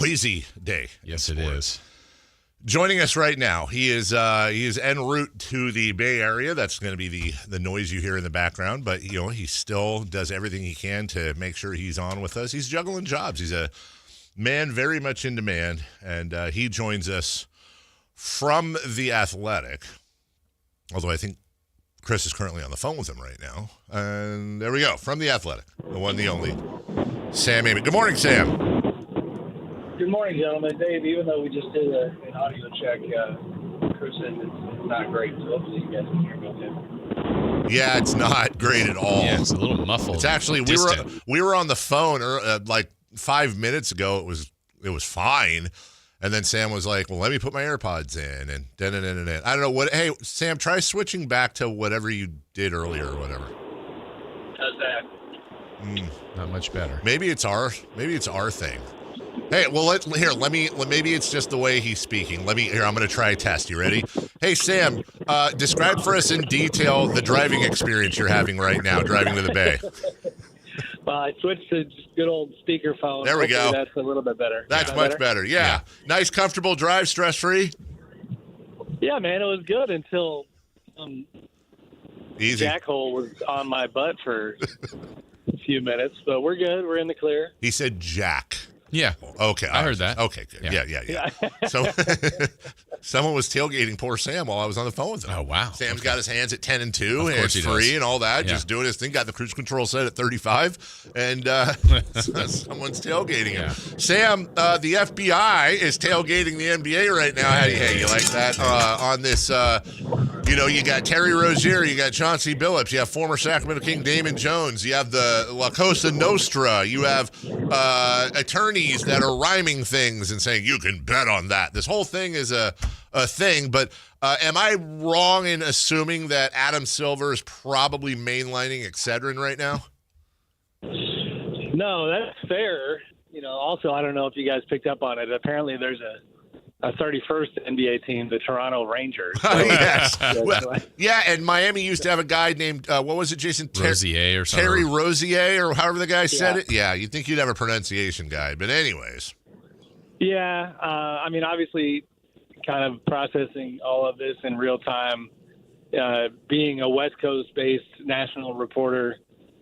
Noisy day. Yes, it is. Joining us right now, he is en route to the Bay Area. That's going to be the noise you hear in the background. But he still does everything he can to make sure he's on with us. He's juggling jobs. He's a man very much in demand, and he joins us from The Athletic. Although I think Chris is currently on the phone with him right now. And there we go, from The Athletic, the one, the only, Sam Amick. Good morning, Sam. Good morning, gentlemen. Dave, even though we just did an audio check, Chris said it's not great, so hopefully you guys can hear me okay. Yeah, it's not great at all. Yeah, it's a little muffled. It's actually we were on the phone like 5 minutes ago. It was fine, and then Sam was like, "Well, let me put my AirPods in," and I don't know what. Hey, Sam, try switching back to whatever you did earlier or whatever. How's that? Not much better. Maybe it's our thing. Hey, well, maybe it's just the way he's speaking. I'm going to try a test. You ready? Hey, Sam, describe for us in detail the driving experience you're having right now, driving to the Bay. Well, I switched to just good old speakerphone. There we go. That's a little bit better. That's much better. Yeah. Nice, comfortable drive, stress-free? Yeah, man, it was good until Easy. jackhole was on my butt for a few minutes, but we're good. We're in the clear. He said jack. Yeah. Okay. I heard that. Okay, good. Yeah. So someone was tailgating poor Sam while I was on the phone with him. Oh, wow. Sam's got his hands at 10 and 2, Of course he free does. and all that, Yeah. just doing his thing. Got the cruise control set at 35, and someone's tailgating him. Yeah. Sam, the FBI is tailgating the NBA right now. Hey, you like that? On this, you got Terry Rozier, you got Chauncey Billups, you have former Sacramento King Damon Jones, you have the La Cosa Nostra, you have attorneys that are rhyming things and saying you can bet on that. This whole thing is a thing, but am I wrong in assuming that Adam Silver is probably mainlining Excedrin right now? No, that's fair. Also, I don't know if you guys picked up on it. Apparently, there's a 31st NBA team, the Toronto Rangers. Yes. Yeah, and Miami used to have a guy named, what was it, Jason? Rosier or something. Terry Rozier, or however the guy said it. Yeah, you'd think you'd have a pronunciation guy. But anyways. Yeah, obviously kind of processing all of this in real time, being a West Coast-based national reporter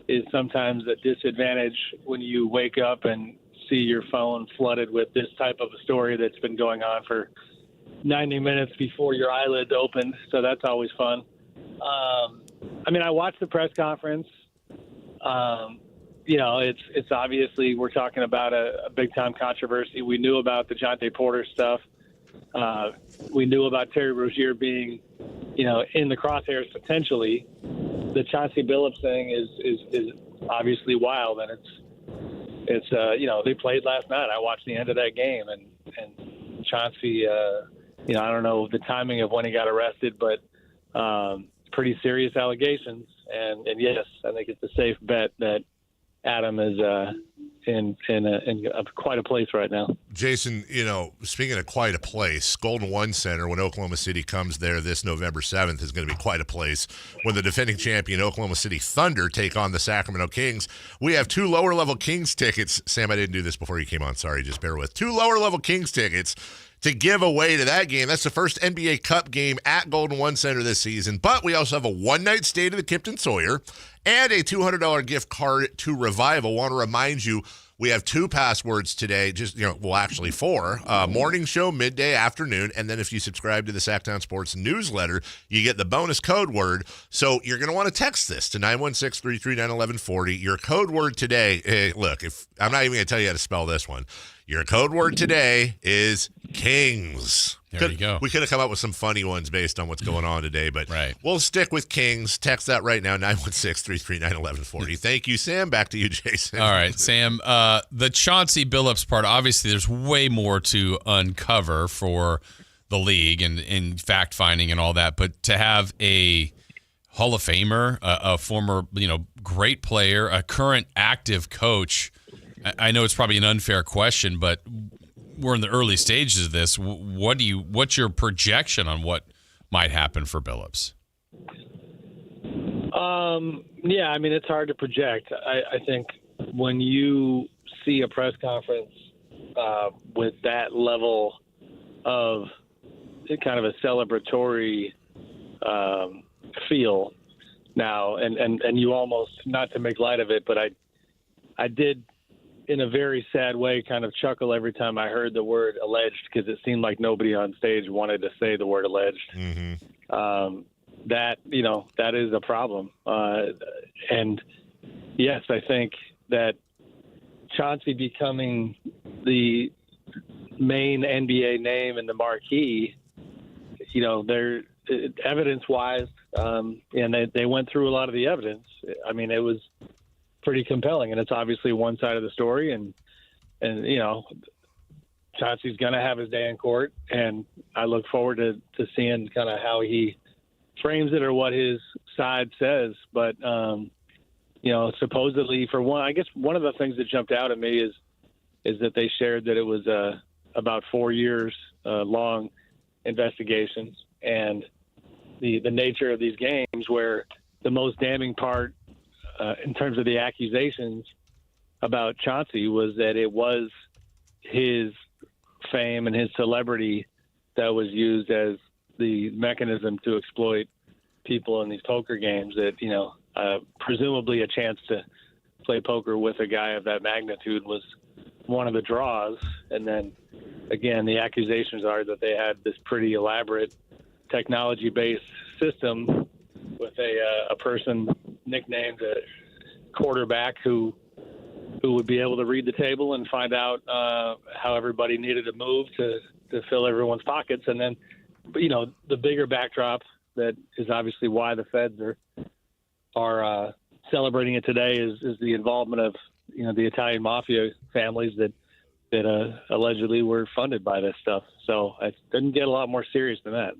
is sometimes a disadvantage when you wake up and see your phone flooded with this type of a story that's been going on for 90 minutes before your eyelids opened. So that's always fun. I watched the press conference. It's obviously we're talking about a big time controversy. We knew about the Jonte Porter stuff. We knew about Terry Rozier being, in the crosshairs potentially. The Chauncey Billups thing is obviously wild, and it's they played last night. I watched the end of that game, and Chauncey, I don't know the timing of when he got arrested, but pretty serious allegations. And yes, I think it's a safe bet that Adam is in quite a place right now. Jason, speaking of quite a place, Golden One Center, when Oklahoma City comes there this November 7th, is going to be quite a place. When the defending champion Oklahoma City Thunder take on the Sacramento Kings, we have 2 lower-level Kings tickets. Sam, I didn't do this before you came on. Sorry, just bear with. 2 lower-level Kings tickets to give away to that game. That's the first NBA Cup game at Golden One Center this season. But we also have a one-night stay to the Kipton Sawyer and a $200 gift card to Revival. Want to remind you, we have 2 passwords today, actually 4. Morning show, midday, afternoon, and then if you subscribe to the Sactown Sports newsletter, you get the bonus code word. So you're going to want to text this to 916-339-1140. Your code word today, look, if I'm not even going to tell you how to spell this one. Your code word today is Kings. There you go. We could have come up with some funny ones based on what's going on today, but right. We'll stick with Kings. Text that right now, 916-339-1140. Thank you, Sam. Back to you, Jason. All right, Sam. The Chauncey Billups part, obviously there's way more to uncover for the league and fact-finding and all that, but to have a Hall of Famer, a former great player, a current active coach, I know it's probably an unfair question, but we're in the early stages of this. What's your projection on what might happen for Billups? It's hard to project. I think when you see a press conference with that level of kind of a celebratory feel now. And you almost, not to make light of it, but I did, in a very sad way, kind of chuckle every time I heard the word alleged, because it seemed like nobody on stage wanted to say the word alleged. Mm-hmm. That is a problem. And yes, I think that Chauncey becoming the main NBA name in the marquee, they're evidence-wise, and they went through a lot of the evidence. I mean, it was pretty compelling, and it's obviously one side of the story, and Chauncey's going to have his day in court, and I look forward to seeing kind of how he frames it or what his side says. But supposedly, for one, I guess one of the things that jumped out at me is that they shared that it was about 4 years long investigations, and the nature of these games, where the most damning part in terms of the accusations about Chauncey was that it was his fame and his celebrity that was used as the mechanism to exploit people in these poker games, that presumably a chance to play poker with a guy of that magnitude was one of the draws. And then again, the accusations are that they had this pretty elaborate technology-based system with a person nicknamed a quarterback who would be able to read the table and find out how everybody needed to move to fill everyone's pockets. And then, the bigger backdrop that is obviously why the feds are celebrating it today is the involvement of the Italian mafia families that allegedly were funded by this stuff. So it didn't get a lot more serious than that.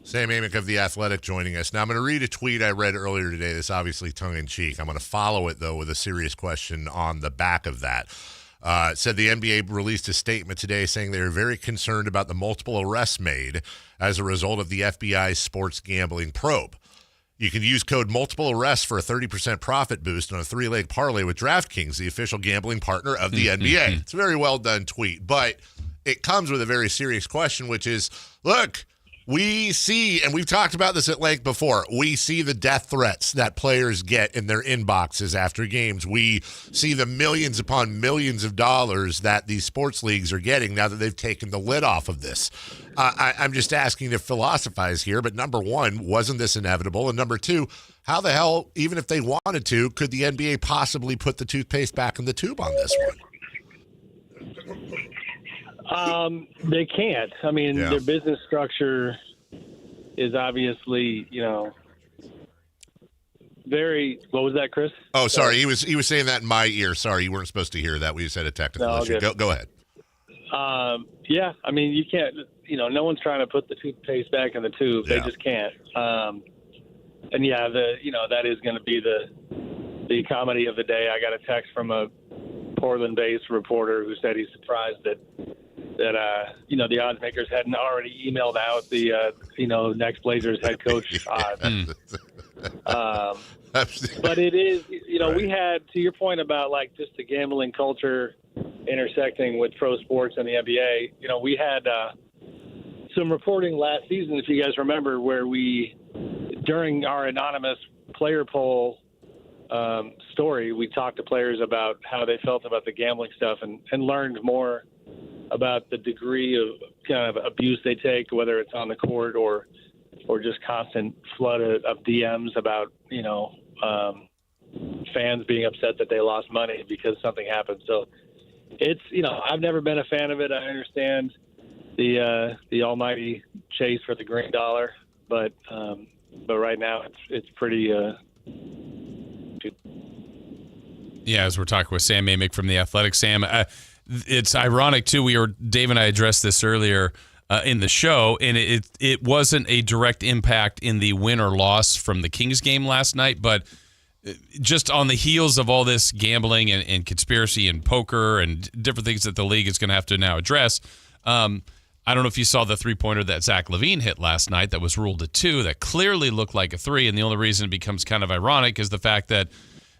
Sam Amick of The Athletic joining us. Now, I'm going to read a tweet I read earlier today that's obviously tongue-in-cheek. I'm going to follow it, though, with a serious question on the back of that. It said the NBA released a statement today saying they are very concerned about the multiple arrests made as a result of the FBI's sports gambling probe. You can use code multiple arrests for a 30% profit boost on a 3-leg parlay with DraftKings, the official gambling partner of the NBA. It's a very well done tweet, but it comes with a very serious question, which is, look, we see, and we've talked about this at length before, we see the death threats that players get in their inboxes after games. We see the millions upon millions of dollars that these sports leagues are getting now that they've taken the lid off of this. I'm just asking to philosophize here, but number one, wasn't this inevitable? And number two, how the hell, even if they wanted to, could the NBA possibly put the toothpaste back in the tube on this one? They can't. I mean, Yeah. Their business structure is obviously, very. What was that, Chris? Oh, sorry. He was saying that in my ear. Sorry, you weren't supposed to hear that. We just had a technical issue. good. Go ahead. Yeah. I mean, you can't. No one's trying to put the toothpaste back in the tube. Yeah. They just can't. And yeah, that is going to be the comedy of the day. I got a text from a Portland-based reporter who said he's surprised that the odds makers hadn't already emailed out the next Blazers head coach odds. But it is, Right. We had, to your point about like just the gambling culture intersecting with pro sports and the NBA, we had some reporting last season, if you guys remember, where we, during our anonymous player poll story, we talked to players about how they felt about the gambling stuff and learned more about the degree of kind of abuse they take, whether it's on the court or just constant flood of DMs about, fans being upset that they lost money because something happened. So it's, I've never been a fan of it. I understand the almighty chase for the green dollar, but right now it's pretty, Yeah, as we're talking with Sam Amick from The Athletic. Sam, it's ironic, too. Dave and I addressed this earlier in the show, and it wasn't a direct impact in the win or loss from the Kings game last night, but just on the heels of all this gambling and conspiracy and poker and different things that the league is going to have to now address, I don't know if you saw the three-pointer that Zach LaVine hit last night that was ruled a 2 that clearly looked like a 3, and the only reason it becomes kind of ironic is the fact that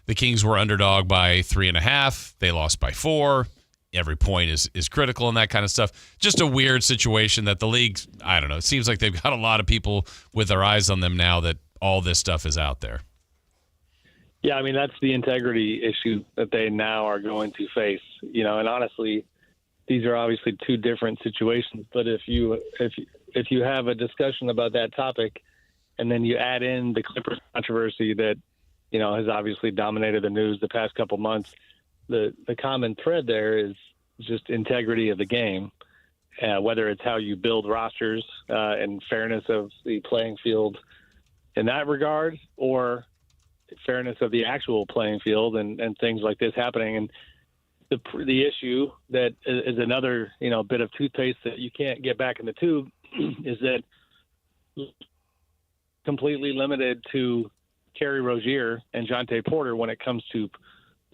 the Kings were underdog by 3.5. They lost by 4. every point is critical and that kind of stuff. Just a weird situation that the league, I don't know, it seems like they've got a lot of people with their eyes on them now that all this stuff is out there. Yeah, I mean, that's the integrity issue that they now are going to face, and honestly, these are obviously two different situations, but if you have a discussion about that topic and then you add in the Clippers controversy that, has obviously dominated the news the past couple months, the common thread there is just integrity of the game, whether it's how you build rosters and fairness of the playing field in that regard, or fairness of the actual playing field and things like this happening. And the issue that is another, bit of toothpaste that you can't get back in the tube is that completely limited to Terry Rozier and Jontay Porter when it comes to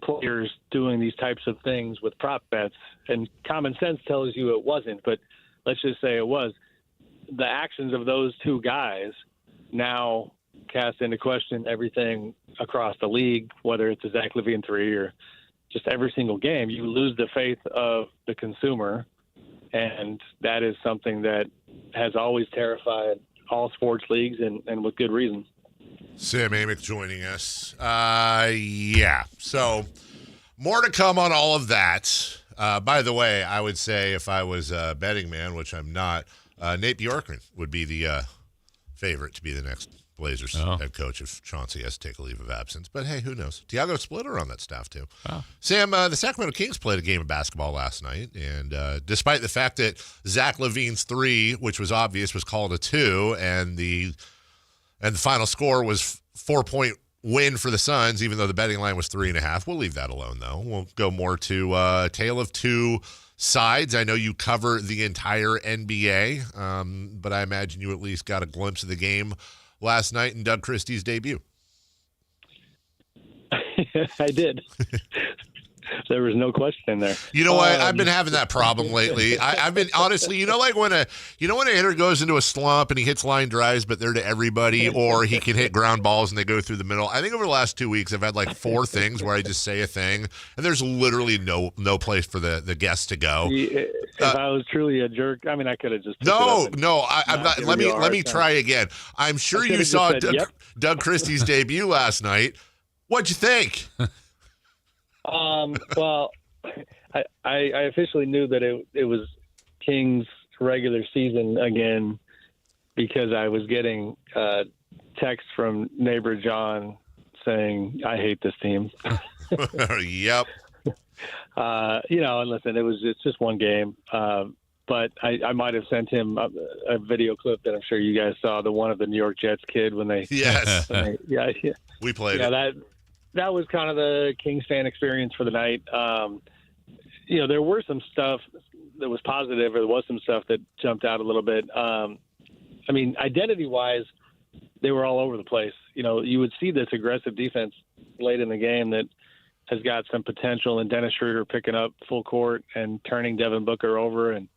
players doing these types of things with prop bets. And common sense tells you it wasn't, but let's just say it was. The actions of those two guys now cast into question everything across the league, whether it's a Zach LaVine 3 or just every single game. You lose the faith of the consumer, and that is something that has always terrified all sports leagues, and with good reason. Sam Amick joining us. Yeah. So more to come on all of that. By the way, I would say if I was a betting man, which I'm not, Nate Bjorkgren would be the favorite to be the next Blazers head coach if Chauncey has to take a leave of absence. But hey, who knows? Thiago Splitter on that staff too. Oh. Sam, the Sacramento Kings played a game of basketball last night, and despite the fact that Zach LaVine's 3, which was obvious, was called a 2, and the final score was 4-point win for the Suns, even though the betting line was 3.5. We'll leave that alone, though. We'll go more to tale of two sides. I know you cover the entire NBA, but I imagine you at least got a glimpse of the game last night in Doug Christie's debut. I did. There was no question there. You know what? I've been having that problem lately. I've been honestly, like when a hitter goes into a slump and he hits line drives, but they're to everybody, or he can hit ground balls and they go through the middle. I think over the last 2 weeks, I've had like 4 things where I just say a thing and there's literally no place for the guests to go. If I was truly a jerk, I mean, I could have just. I'm not. Let me try again. I'm sure you saw Doug Christie's debut last night. What'd you think? Well, I officially knew that it was Kings regular season again because I was getting text from neighbor John saying, I hate this team. Yep. And listen, it's just one game. But I might have sent him a video clip that I'm sure you guys saw, the one of the New York Jets kid when they. Yes. We played it. That was kind of the Kings fan experience for the night. There were some stuff that was positive, or there was some stuff that jumped out a little bit. Identity-wise, they were all over the place. You would see this aggressive defense late in the game that has got some potential, and Dennis Schroeder picking up full court and turning Devin Booker over. And,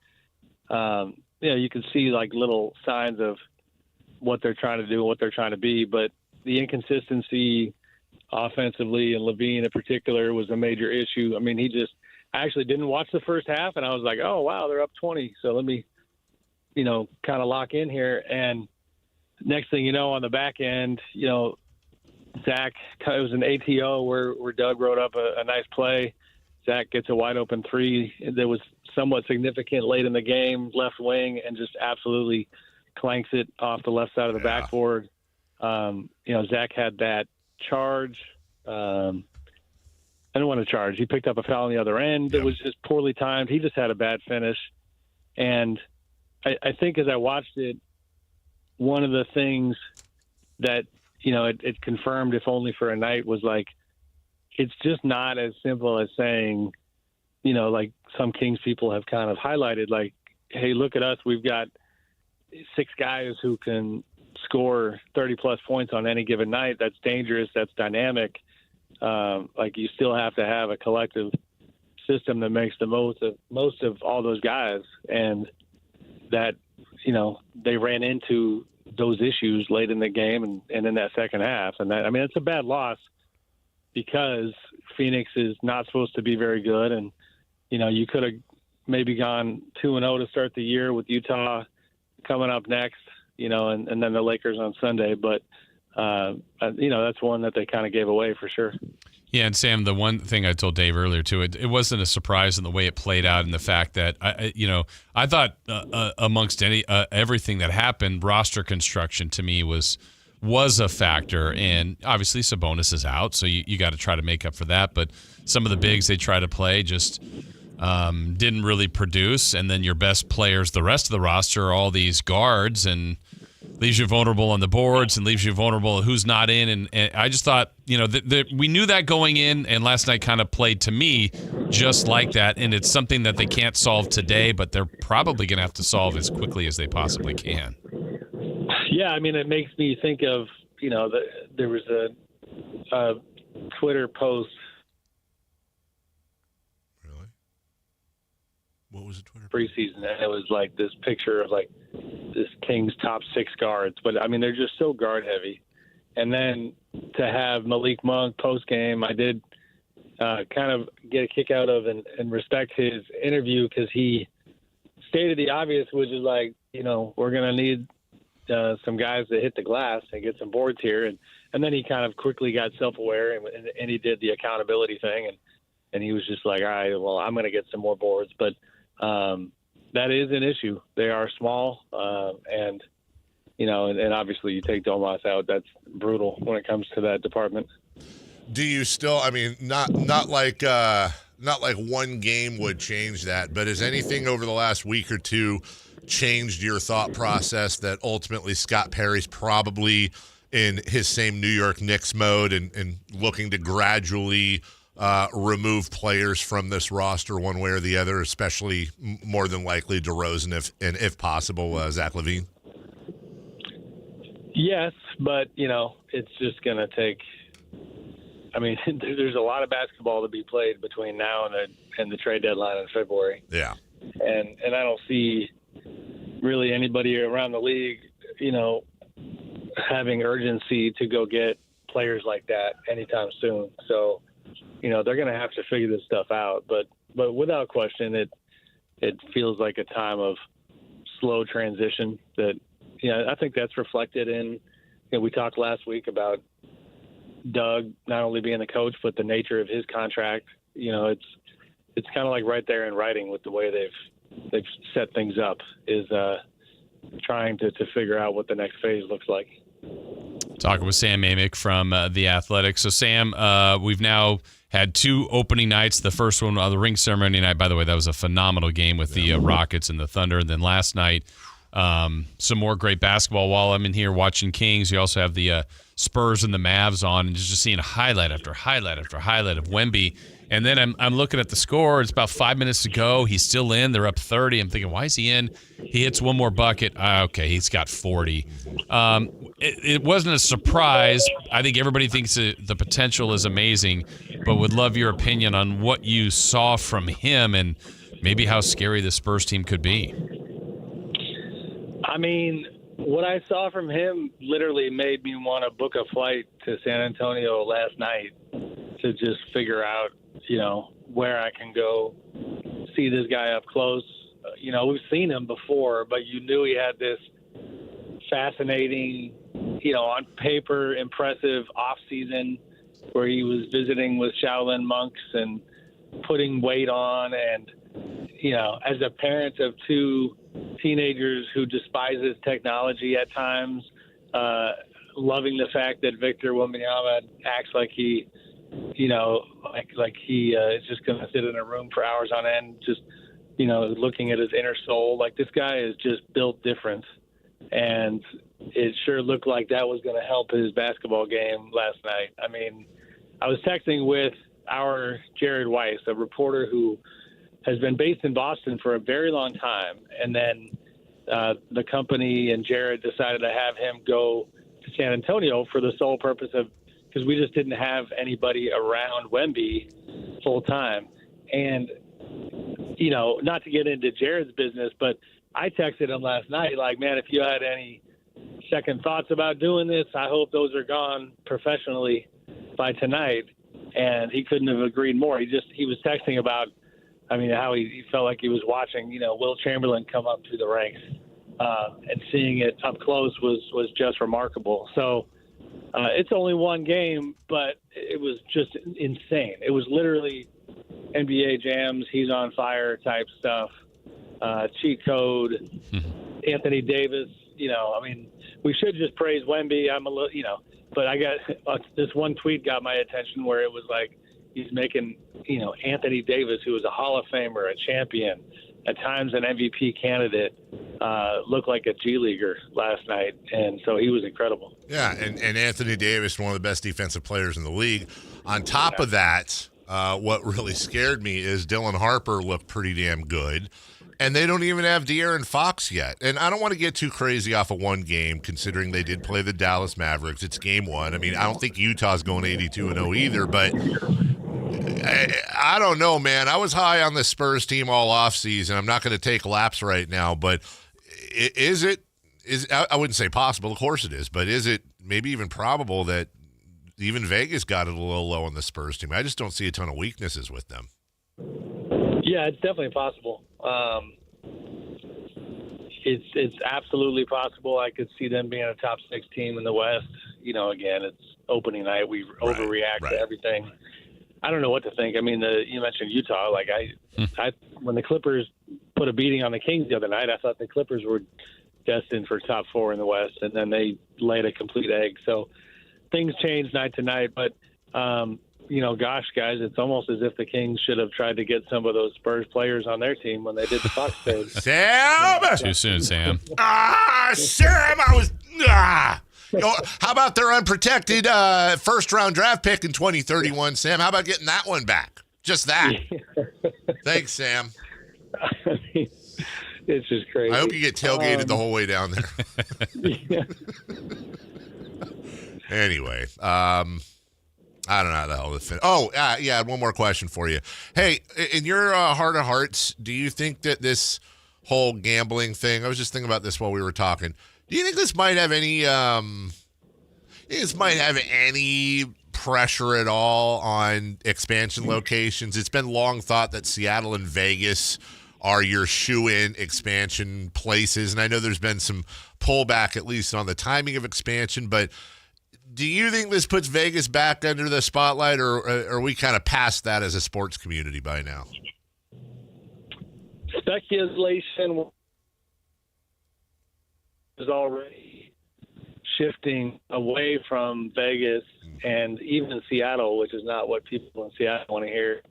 you can see like little signs of what they're trying to do and what they're trying to be. But the inconsistency offensively, and LaVine in particular, was a major issue. I mean, I actually didn't watch the first half, and I was like, oh, wow, they're up 20. So let me, kind of lock in here. And next thing you know, on the back end, Zach, it was an ATO where Doug wrote up a nice play. Zach gets a wide open 3 that was somewhat significant late in the game, left wing, and just absolutely clanks it off the left side of the backboard. Zach had that charge. I don't want to charge. He picked up a foul on the other end. It was just poorly timed. He just had a bad finish. And I think as I watched it, one of the things that, it confirmed, if only for a night, was like, it's just not as simple as saying, like some Kings people have kind of highlighted, like, hey, look at us. We've got 6 guys who can score 30-plus points on any given night. That's dangerous. That's dynamic. You still have to have a collective system that makes the most of all those guys. And that, they ran into those issues late in the game and in that second half. And that, it's a bad loss because Phoenix is not supposed to be very good. And you could have maybe gone 2-0 to start the year with Utah coming up next, and then the Lakers on Sunday. But, that's one that they kind of gave away for sure. Yeah, and Sam, the one thing I told Dave earlier too, it wasn't a surprise in the way it played out, in the fact that I thought amongst everything that happened, roster construction to me was a factor, and obviously Sabonis is out, so you got to try to make up for that. But some of the bigs they try to play just didn't really produce, and then your best players, the rest of the roster, are all these guards, and leaves you vulnerable on the boards and leaves you vulnerable who's not in. And I just thought, we knew that going in, and last night kind of played to me just like that. And it's something that they can't solve today, but they're probably going to have to solve as quickly as they possibly can. Yeah, I mean, it makes me think of, there was a Twitter post. Really? What was the Twitter preseason, and it was like this picture of like this Kings top 6 guards. But I mean, they're just so guard heavy. And then to have Malik Monk post game, I did kind of get a kick out of and respect his interview, because he stated the obvious, which is like, we're going to need some guys to hit the glass and get some boards here. And then he kind of quickly got self-aware and he did the accountability thing. And he was just like, all right, well, I'm going to get some more boards. But that is an issue. They are small, and obviously you take Domas out, that's brutal when it comes to that department. Do you still? I mean, not like one game would change that, but has anything over the last week or two changed your thought process that ultimately Scott Perry's probably in his same New York Knicks mode and looking to gradually remove players from this roster one way or the other, especially more than likely DeRozan if possible, Zach LaVine? Yes, but, it's just going to take – I mean, there's a lot of basketball to be played between now and the trade deadline in February. Yeah. And I don't see really anybody around the league, having urgency to go get players like that anytime soon. So, they're going to have to figure this stuff out. But without question, it feels like a time of slow transition that, I think that's reflected in, we talked last week about Doug not only being the coach, but the nature of his contract. It's kind of like right there in writing with the way they've set things up, is trying to figure out what the next phase looks like. Talking with Sam Amick from The Athletic. So, Sam, we've now had 2 opening nights. The first one, the ring ceremony night, by the way, that was a phenomenal game with the Rockets and the Thunder. And then last night, some more great basketball. While I'm in here watching Kings, you also have the Spurs and the Mavs on, and just seeing highlight after highlight after highlight of Wemby. And then I'm looking at the score. It's about 5 minutes to go. He's still in. They're up 30. I'm thinking, why is he in? He hits one more bucket. Okay, he's got 40. It wasn't a surprise. I think everybody thinks the potential is amazing, but would love your opinion on what you saw from him and maybe how scary the Spurs team could be. I mean, what I saw from him literally made me want to book a flight to San Antonio last night to just figure out, where I can go see this guy up close. We've seen him before, but you knew he had this fascinating, on paper, impressive off season where he was visiting with Shaolin monks and putting weight on. And, as a parent of 2 teenagers who despises technology at times, loving the fact that Victor Wembanyama acts like he, like he is just going to sit in a room for hours on end, just, looking at his inner soul. Like, this guy is just built different. And it sure looked like that was going to help his basketball game last night. I mean, I was texting with our Jared Weiss, a reporter who has been based in Boston for a very long time. And then the company and Jared decided to have him go to San Antonio for the sole purpose of, because we just didn't have anybody around Wemby full time. And, not to get into Jared's business, but I texted him last night, like, man, if you had any second thoughts about doing this, I hope those are gone professionally by tonight. And he couldn't have agreed more. He was texting about I mean, how he felt like he was watching, Will Chamberlain come up through the ranks, and seeing it up close was just remarkable. So it's only one game, but it was just insane. It was literally NBA jams, he's on fire type stuff, cheat code, Anthony Davis. We should just praise Wemby. I'm a little, but I got this one tweet got my attention where it was like he's making, Anthony Davis, who was a Hall of Famer, a champion, at times an MVP candidate, look like a G leaguer last night, and so he was incredible. Yeah, and Anthony Davis, one of the best defensive players in the league. On top of that, what really scared me is Dylan Harper looked pretty damn good. And they don't even have De'Aaron Fox yet. And I don't want to get too crazy off of one game, considering they did play the Dallas Mavericks. It's game one. I mean, I don't think Utah's going 82-0 either, but I don't know, man. I was high on the Spurs team all offseason. I'm not going to take laps right now, but I wouldn't say possible. Of course it is. But is it maybe even probable that even Vegas got it a little low on the Spurs team? I just don't see a ton of weaknesses with them. Yeah, it's definitely possible. It's absolutely possible. I could see them being a top 6 team in the West. Again, it's opening night. We overreact to everything. I don't know what to think. I mean, you mentioned Utah. Like I when the Clippers put a beating on the Kings the other night, I thought the Clippers were destined for top 4 in the West, and then they laid a complete egg. So things change night to night, but. Gosh, guys, it's almost as if the Kings should have tried to get some of those Spurs players on their team when they did the Fox trade. Sam! Too soon, Sam. Sam, how about their unprotected first-round draft pick in 2031, Sam? How about getting that one back? Just that. Thanks, Sam. I mean, it's just crazy. I hope you get tailgated the whole way down there. Yeah. Anyway, I don't know how the hell to finish. Yeah, one more question for you. Hey, in your heart of hearts, do you think that this whole gambling thing, I was just thinking about this while we were talking, do you think this might have any pressure at all on expansion locations? It's been long thought that Seattle and Vegas are your shoe-in expansion places, and I know there's been some pullback at least on the timing of expansion, but do you think this puts Vegas back under the spotlight, or are we kind of past that as a sports community by now? Speculation is already shifting away from Vegas and even Seattle, which is not what people in Seattle want to hear.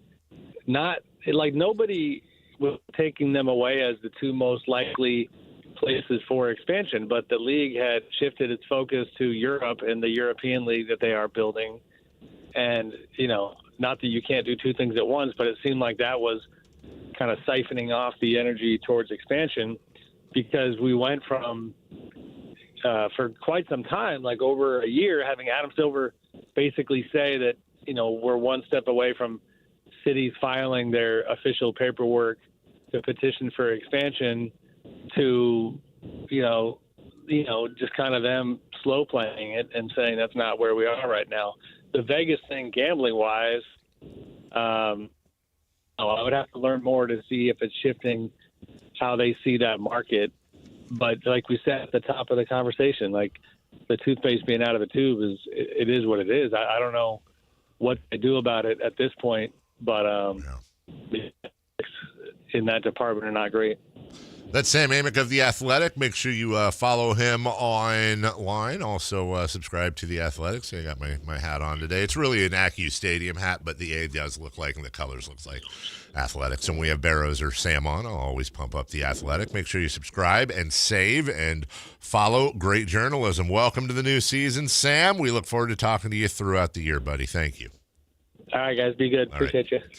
Nobody was taking them away as the 2 most likely places for expansion, but the league had shifted its focus to Europe and the European League that they are building. And, not that you can't do 2 things at once, but it seemed like that was kind of siphoning off the energy towards expansion, because we went from, for quite some time, like over a year, having Adam Silver basically say that, we're one step away from cities filing their official paperwork to petition for expansion, to, just kind of them slow playing it and saying that's not where we are right now. The Vegas thing, gambling wise, I would have to learn more to see if it's shifting how they see that market. But like we said at the top of the conversation, like the toothpaste being out of the tube it is what it is. I don't know what to do about it at this point, but in that department are not great. That's Sam Amick of The Athletic. Make sure you follow him online. Also, subscribe to The Athletic. So I got my hat on today. It's really an Acu Stadium hat, but the A does look like, and the colors looks like Athletics. And when we have Barrows or Sam on, I'll always pump up The Athletic. Make sure you subscribe and save and follow great journalism. Welcome to the new season, Sam. We look forward to talking to you throughout the year, buddy. Thank you. All right, guys. Be good. All Appreciate right. you.